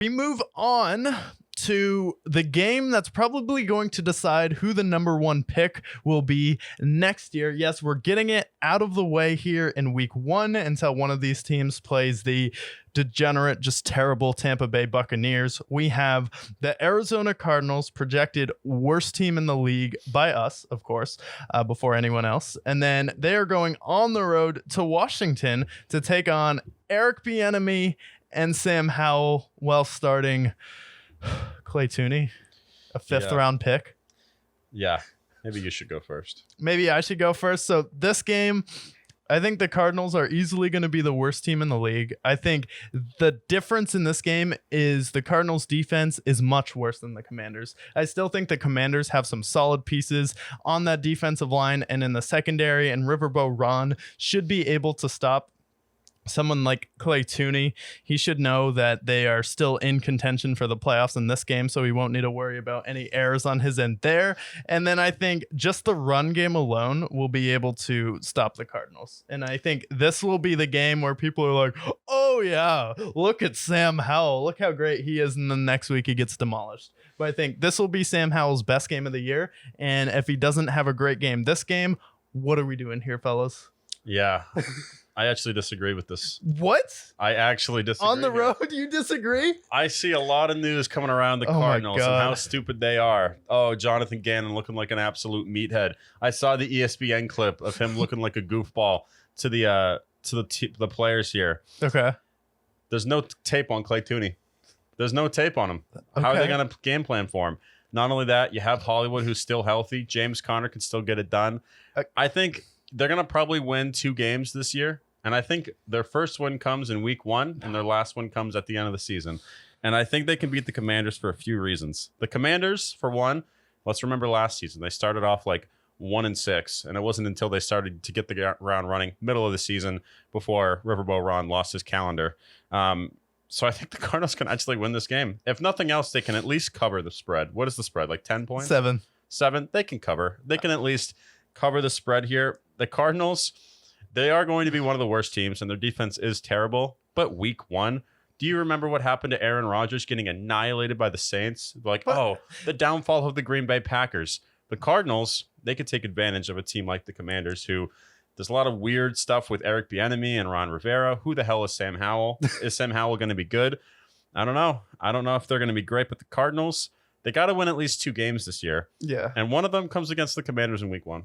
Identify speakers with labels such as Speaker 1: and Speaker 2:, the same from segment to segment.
Speaker 1: We move on to the game that's probably going to decide who the number one pick will be next year. Yes, we're getting it out of the way here in week 1 until one of these teams plays the degenerate, just terrible Tampa Bay Buccaneers. We have the Arizona Cardinals, projected worst team in the league by us, of course, before anyone else. And then they are going on the road to Washington to take on Eric Bieniemy and Sam Howell, while starting Clay Tooney, a 5th round pick.
Speaker 2: Yeah, maybe you should go first.
Speaker 1: Maybe I should go first. So this game, I think the Cardinals are easily going to be the worst team in the league. I think the difference in this game is the Cardinals defense is much worse than the Commanders. I still think the Commanders have some solid pieces on that defensive line and in the secondary, and Riverboat Ron should be able to stop someone like Clay Tooney. He should know that they are still in contention for the playoffs in this game, so he won't need to worry about any errors on his end there. And then I think just the run game alone will be able to stop the Cardinals. And I think this will be the game where people are like, oh yeah, look at Sam Howell. Look how great he is. And then next week he gets demolished. But I think this will be Sam Howell's best game of the year. And if he doesn't have a great game this game, what are we doing here, fellas?
Speaker 2: Yeah. I actually disagree with this.
Speaker 1: What?
Speaker 2: I actually disagree.
Speaker 1: On the road, you disagree?
Speaker 2: I see a lot of news coming around the Cardinals and how stupid they are. Oh, Jonathan Gannon looking like an absolute meathead. I saw the ESPN clip of him looking like a goofball to the players here.
Speaker 1: Okay.
Speaker 2: There's no tape on Clay Tooney. There's no tape on him.
Speaker 1: Okay.
Speaker 2: How are they going to game plan for him? Not only that, you have Hollywood, who's still healthy. James Conner can still get it done. I think they're going to probably win 2 games this year. And I think their first win comes in week 1 and their last one comes at the end of the season. And I think they can beat the Commanders for a few reasons. The Commanders, for one, let's remember last season. They started off like 1-6, and it wasn't until they started to get the ground running middle of the season before Riverboat Ron lost his calendar. So I think the Cardinals can actually win this game. If nothing else, they can at least cover the spread. What is the spread? Like 10 points?
Speaker 1: 7.
Speaker 2: 7? They can cover. They can at least cover the spread here. The Cardinals, they are going to be one of the worst teams, and their defense is terrible. But week 1, do you remember what happened to Aaron Rodgers getting annihilated by the Saints? Like, oh, the downfall of the Green Bay Packers. The Cardinals, they could take advantage of a team like the Commanders, who there's a lot of weird stuff with Eric Bieniemy and Ron Rivera. Who the hell is Sam Howell? Is Sam Howell going to be good? I don't know. I don't know if they're going to be great, but the Cardinals, they got to win at least 2 games this year.
Speaker 1: Yeah.
Speaker 2: And one of them comes against the Commanders in week 1.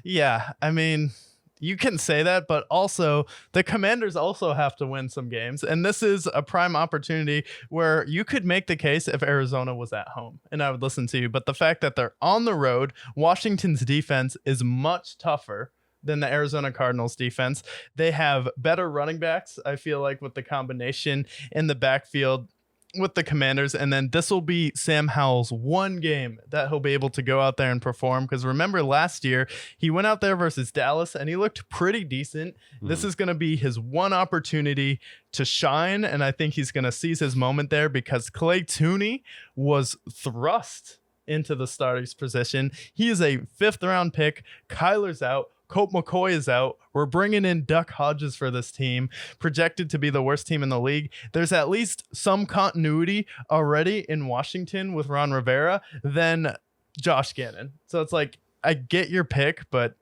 Speaker 1: Yeah, I mean, you can say that, but also the Commanders also have to win some games. And this is a prime opportunity where you could make the case if Arizona was at home and I would listen to you. But the fact that they're on the road, Washington's defense is much tougher than the Arizona Cardinals defense. They have better running backs, I feel like, with the combination in the backfield with the Commanders. And then this will be Sam Howell's one game that he'll be able to go out there and perform, because remember last year he went out there versus Dallas and he looked pretty decent. This is going to be his one opportunity to shine, and I think he's going to seize his moment there, because Clay Tooney was thrust into the starter's position. He is a 5th round pick. Kyler's out. Colt McCoy is out. We're bringing in Duck Hodges for this team, projected to be the worst team in the league. There's at least some continuity already in Washington with Ron Rivera than Josh Gannon. So it's like, I get your pick, but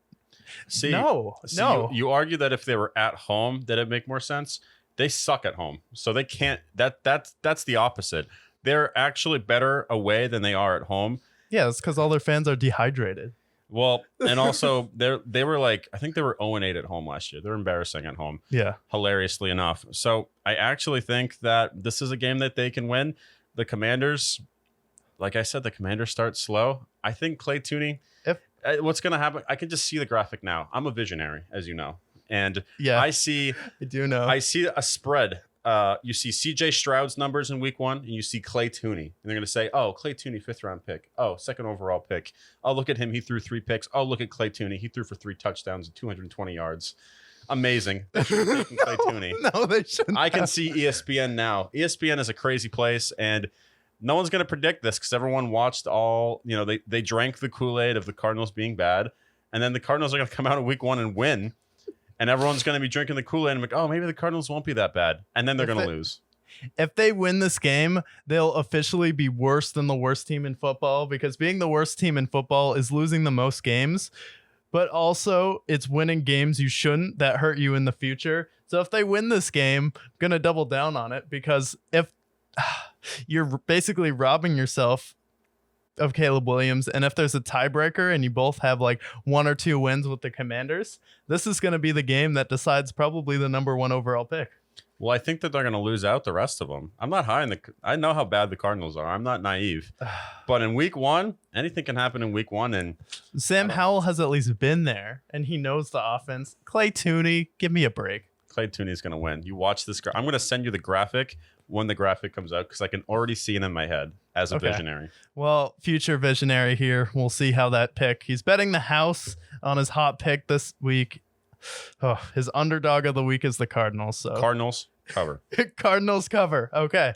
Speaker 1: no.
Speaker 2: You argue that if they were at home, that it'd make more sense. They suck at home, so they can't. That's the opposite. They're actually better away than they are at home.
Speaker 1: Yeah, it's because all their fans are dehydrated.
Speaker 2: Well, and also they were like, I think they were 0-8 at home last year. They're embarrassing at home.
Speaker 1: Yeah.
Speaker 2: Hilariously enough. So I actually think that this is a game that they can win. The Commanders, like I said, the Commanders start slow. I think Clay Tooney, what's going to happen? I can just see the graphic now. I'm a visionary, as you know. And
Speaker 1: yeah,
Speaker 2: I do know. I see a spread. You see CJ Stroud's numbers in week 1, and you see Clay Tooney. And they're going to say, oh, Clay Tooney, 5th round pick. Oh, 2nd overall pick. Oh, look at him. He threw 3 picks. Oh, look at Clay Tooney. He threw for 3 touchdowns and 220 yards. Amazing. They should have taken Clay Tooney.
Speaker 1: No, they shouldn't.
Speaker 2: I can see ESPN now. ESPN is a crazy place, and no one's going to predict this because everyone watched they drank the Kool-Aid of the Cardinals being bad, and then the Cardinals are going to come out in week 1 and win. And everyone's going to be drinking the Kool-Aid and like, oh, maybe the Cardinals won't be that bad. And then they're going to lose.
Speaker 1: If they win this game, they'll officially be worse than the worst team in football, because being the worst team in football is losing the most games, but also it's winning games you shouldn't that hurt you in the future. So if they win this game, I'm going to double down on it, because if you're basically robbing yourself of Caleb Williams, and if there's a tiebreaker and you both have like 1 or 2 wins with the Commanders, this is going to be the game that decides probably the number 1 overall pick.
Speaker 2: Well, I think that they're going to lose out the rest of them. I'm not high in I know how bad the Cardinals are. I'm not naive. But in week 1, anything can happen in week 1. And
Speaker 1: Sam Howell has at least been there, and he knows the offense. Clay Tooney, give me a break.
Speaker 2: Clay Tooney is going to win. You watch this. I'm going to send you the graphic when the graphic comes out, because I can already see it in my head as a visionary.
Speaker 1: Well, future visionary here. We'll see how that pick. He's betting the house on his hot pick this week. Oh, his underdog of the week is the Cardinals. So
Speaker 2: Cardinals cover.
Speaker 1: Cardinals cover. Okay.